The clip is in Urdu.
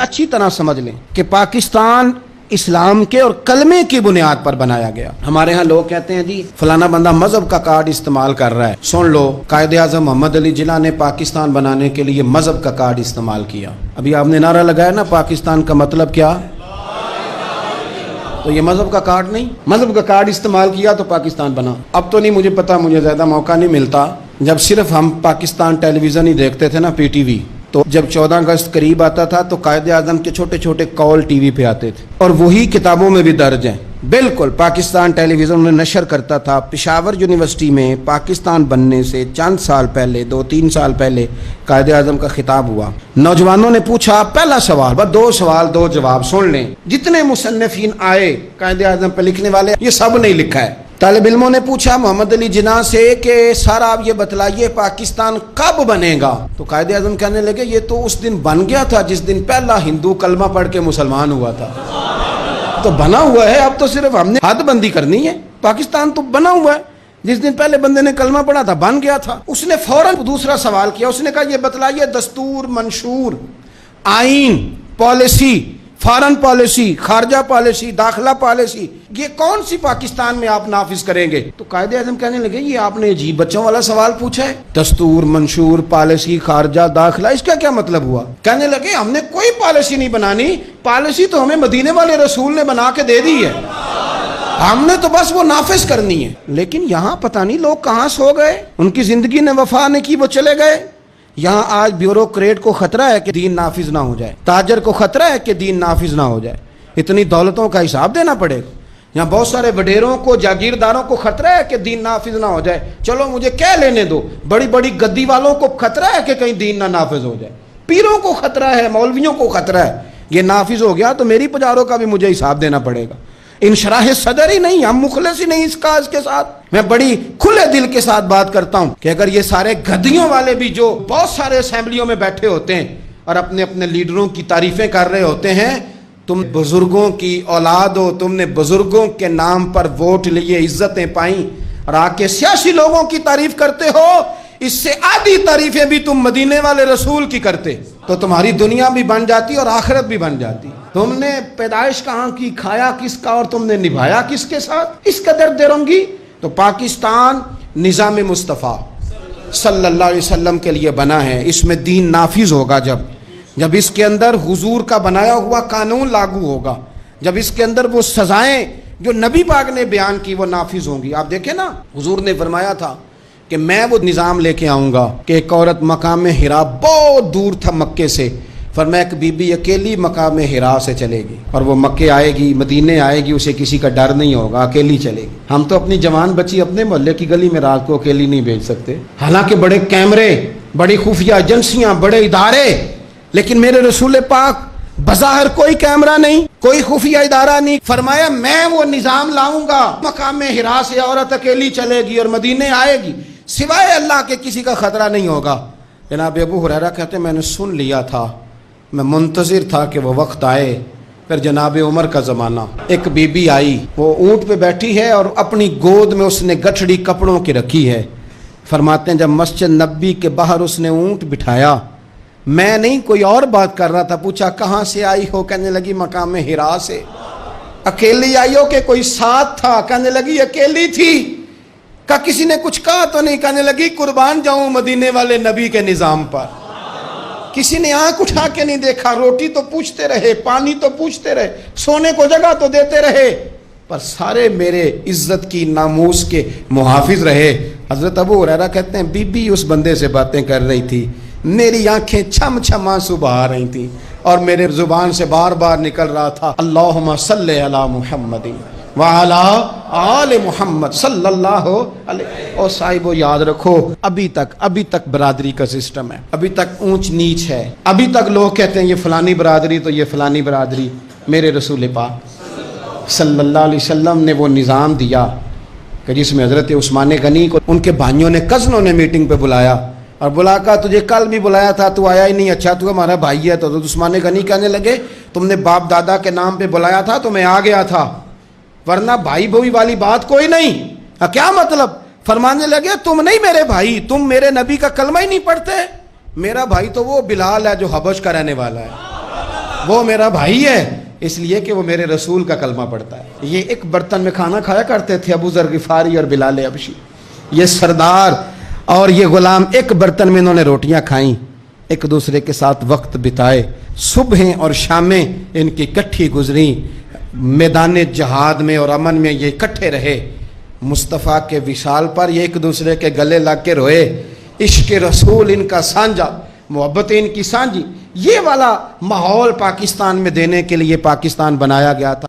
اچھی طرح سمجھ لیں کہ پاکستان اسلام کے اور کلمے کی بنیاد پر بنایا گیا. ہمارے ہاں لوگ کہتے ہیں جی فلانا بندہ مذہب کا کارڈ استعمال کر رہا ہے. سن لو، قائد اعظم محمد علی جناح نے پاکستان بنانے کے لیے مذہب کا کارڈ استعمال کیا. ابھی آپ نے نعرہ لگایا نا پاکستان کا مطلب کیا، تو یہ مذہب کا کارڈ نہیں، مذہب کا کارڈ استعمال کیا تو پاکستان بنا. اب تو نہیں مجھے پتا، مجھے زیادہ موقع نہیں ملتا. جب صرف ہم پاکستان ٹیلی ویژن ہی دیکھتے تھے نا، پی ٹی وی، تو جب 14 اگست قریب آتا تھا تو قائد اعظم کے چھوٹے چھوٹے کال ٹی وی پہ آتے تھے، اور وہی کتابوں میں بھی درج ہیں. بالکل پاکستان ٹیلی ویژن نے نشر کرتا تھا. پشاور یونیورسٹی میں پاکستان بننے سے چند سال پہلے، 2-3 سال پہلے قائد اعظم کا خطاب ہوا. نوجوانوں نے پوچھا، پہلا سوال، بس 2 سوال 2 جواب سن لیں. جتنے مصنفین آئے قائد اعظم پہ لکھنے والے، یہ سب نے لکھا ہے. طالب علموں نے پوچھا محمد علی جناح سے کہ سر آپ یہ بتلائیے پاکستان کب بنے گا؟ تو قائد اعظم کہنے لگے یہ تو اس دن بن گیا تھا جس دن پہلا ہندو کلمہ پڑھ کے مسلمان ہوا تھا. تو بنا ہوا ہے، اب تو صرف ہم نے حد بندی کرنی ہے. پاکستان تو بنا ہوا ہے، جس دن پہلے بندے نے کلمہ پڑھا تھا بن گیا تھا. اس نے فوراً دوسرا سوال کیا، اس نے کہا یہ بتلائیے دستور، منشور، آئین، پالیسی، فارن پالیسی، خارجہ پالیسی، داخلہ پالیسی، یہ کون سی پاکستان میں آپ نافذ کریں گے؟ تو قائد اعظم کہنے لگے یہ آپ نے عجیب بچوں والا سوال پوچھا ہے، دستور، منشور، پالیسی، خارجہ، داخلہ، اس کا کیا مطلب ہوا؟ کہنے لگے ہم نے کوئی پالیسی نہیں بنانی، پالیسی تو ہمیں مدینے والے رسول نے بنا کے دے دی ہے، ہم نے تو بس وہ نافذ کرنی ہے. لیکن یہاں پتہ نہیں لوگ کہاں سو گئے، ان کی زندگی نے وفا نہیں کی، وہ چلے گئے. یہاں آج بیوروکریٹ کو خطرہ ہے کہ دین نافذ نہ ہو جائے، تاجر کو خطرہ ہے کہ دین نافذ نہ ہو جائے، اتنی دولتوں کا حساب دینا پڑے گا. یہاں بہت سارے وڈیروں کو، جاگیرداروں کو خطرہ ہے کہ دین نافذ نہ ہو جائے. چلو مجھے کہہ لینے دو، بڑی بڑی گدی والوں کو خطرہ ہے کہ کہیں دین نہ نافذ ہو جائے، پیروں کو خطرہ ہے، مولویوں کو خطرہ ہے. یہ نافذ ہو گیا تو میری پجاروں کا بھی مجھے حساب دینا پڑے گا. انشراح صدر ہی نہیں، ہم مخلص ہی نہیں اس کاج کے ساتھ. میں بڑی کھلے دل کے ساتھ بات کرتا ہوں کہ اگر یہ سارے گدیوں والے بھی جو بہت سارے اسمبلیوں میں بیٹھے ہوتے ہیں اور اپنے اپنے لیڈروں کی تعریفیں کر رہے ہوتے ہیں، تم بزرگوں کی اولاد ہو، تم نے بزرگوں کے نام پر ووٹ لیے، عزتیں پائیں، اور آ کے سیاسی لوگوں کی تعریف کرتے ہو، اس سے آدھی تعریفیں بھی تم مدینے والے رسول کی کرتے تو تمہاری دنیا بھی بن جاتی اور آخرت بھی بن جاتی. تم نے پیدائش کہاں کی، کھایا کس کا، اور تم نے نبھایا کس کے ساتھ؟ اس قدر درنگی. تو پاکستان نظام مصطفیٰ صلی اللہ علیہ وسلم کے لیے بنا ہے. اس میں دین نافذ ہوگا جب اس کے اندر حضور کا بنایا ہوا قانون لاگو ہوگا، جب اس کے اندر وہ سزائیں جو نبی پاک نے بیان کی وہ نافذ ہوں گی. آپ دیکھیں نا، حضور نے فرمایا تھا کہ میں وہ نظام لے کے آؤں گا کہ ایک عورت مقام حرا بہت دور تھا مکے سے، فرمایا ایک بی بی اکیلی مقام حرا سے چلے گی اور وہ مکے آئے گی، مدینے آئے گی، اسے کسی کا ڈر نہیں ہوگا، اکیلی چلے گی. ہم تو اپنی جوان بچی اپنے محلے کی گلی میں رات کو اکیلی نہیں بھیج سکتے، حالانکہ بڑے کیمرے، بڑی خفیہ ایجنسیاں، بڑے ادارے، لیکن میرے رسول پاک بظاہر کوئی کیمرہ نہیں، کوئی خفیہ ادارہ نہیں. فرمایا میں وہ نظام لاؤں گا، مقام حرا سے عورت اکیلی چلے گی اور مدینے آئے گی، سوائے اللہ کے کسی کا خطرہ نہیں ہوگا. جناب ابو ہریرہ کہتے ہیں میں نے سن لیا تھا، میں منتظر تھا کہ وہ وقت آئے. پھر جناب عمر کا زمانہ، ایک بی بی آئی، وہ اونٹ پہ بیٹھی ہے اور اپنی گود میں اس نے گٹھڑی کپڑوں کی رکھی ہے. فرماتے ہیں جب مسجد نبی کے باہر اس نے اونٹ بٹھایا، میں نہیں کوئی اور بات کر رہا تھا، پوچھا کہاں سے آئی ہو؟ کہنے لگی مقام حرا سے. اکیلی آئی ہو کہ کوئی ساتھ تھا؟ کہنے لگی اکیلی تھی. کہا کسی نے کچھ کہا تو نہیں؟ کہنے لگی قربان جاؤں مدینے والے نبی کے نظام پر. کسی نے آنکھ اٹھا کے نہیں دیکھا، روٹی تو پوچھتے رہے، پانی تو پوچھتے رہے، سونے کو جگہ تو دیتے رہے، پر سارے میرے عزت کی، ناموس کے محافظ رہے. حضرت ابو ہریرہ کہتے ہیں بی بی اس بندے سے باتیں کر رہی تھی، میری آنکھیں چھم چھم آنسو بہا رہی تھیں اور میرے زبان سے بار بار نکل رہا تھا اللہم صلی علی محمد وعلی آل محمد صلی اللہ علیہ. اور صاحبو یاد رکھو ابھی تک برادری کا سسٹم ہے، ابھی تک اونچ نیچ ہے، ابھی تک لوگ کہتے ہیں یہ فلانی برادری تو یہ فلانی برادری. میرے رسول پاک صلی اللہ علیہ وسلم نے وہ نظام دیا کہ جس میں حضرت عثمان غنی کو ان کے بھائیوں نے، کزنوں نے میٹنگ پہ بلایا اور بلا کہا تجھے کل بھی بلایا تھا تو آیا ہی نہیں، اچھا تو ہمارا بھائی ہے. تو حضرت عثمان غنی کہنے لگے تم نے باپ دادا کے نام پہ بلایا تھا تو میں آ گیا تھا، ورنہ بھائی بھوئی والی بات کوئی نہیں. کیا مطلب؟ فرمانے لگے تم نہیں میرے بھائی، تم میرے نبی کا کلمہ ہی نہیں پڑھتے. میرا بھائی تو وہ بلال ہے جو حبش کا رہنے والا ہے. وہ میرا بھائی ہے اس لیے کہ وہ میرے رسول کا کلمہ پڑھتا ہے. یہ ایک برتن میں کھانا کھایا کرتے تھے ابو ذر غفاری اور بلال حبشی. یہ سردار اور یہ غلام ایک برتن میں انہوں نے روٹیاں کھائیں, ایک دوسرے کے ساتھ وقت بتائے, صبحیں اور شامیں ان کی اکٹھی گزریں, میدان جہاد میں اور امن میں یہ اکٹھے رہے. مصطفیٰ کے وصال پر یہ ایک دوسرے کے گلے لگ کے روئے. عشق رسول ان کا سانجا, محبت ان کی سانجی. یہ والا ماحول پاکستان میں دینے کے لیے پاکستان بنایا گیا تھا.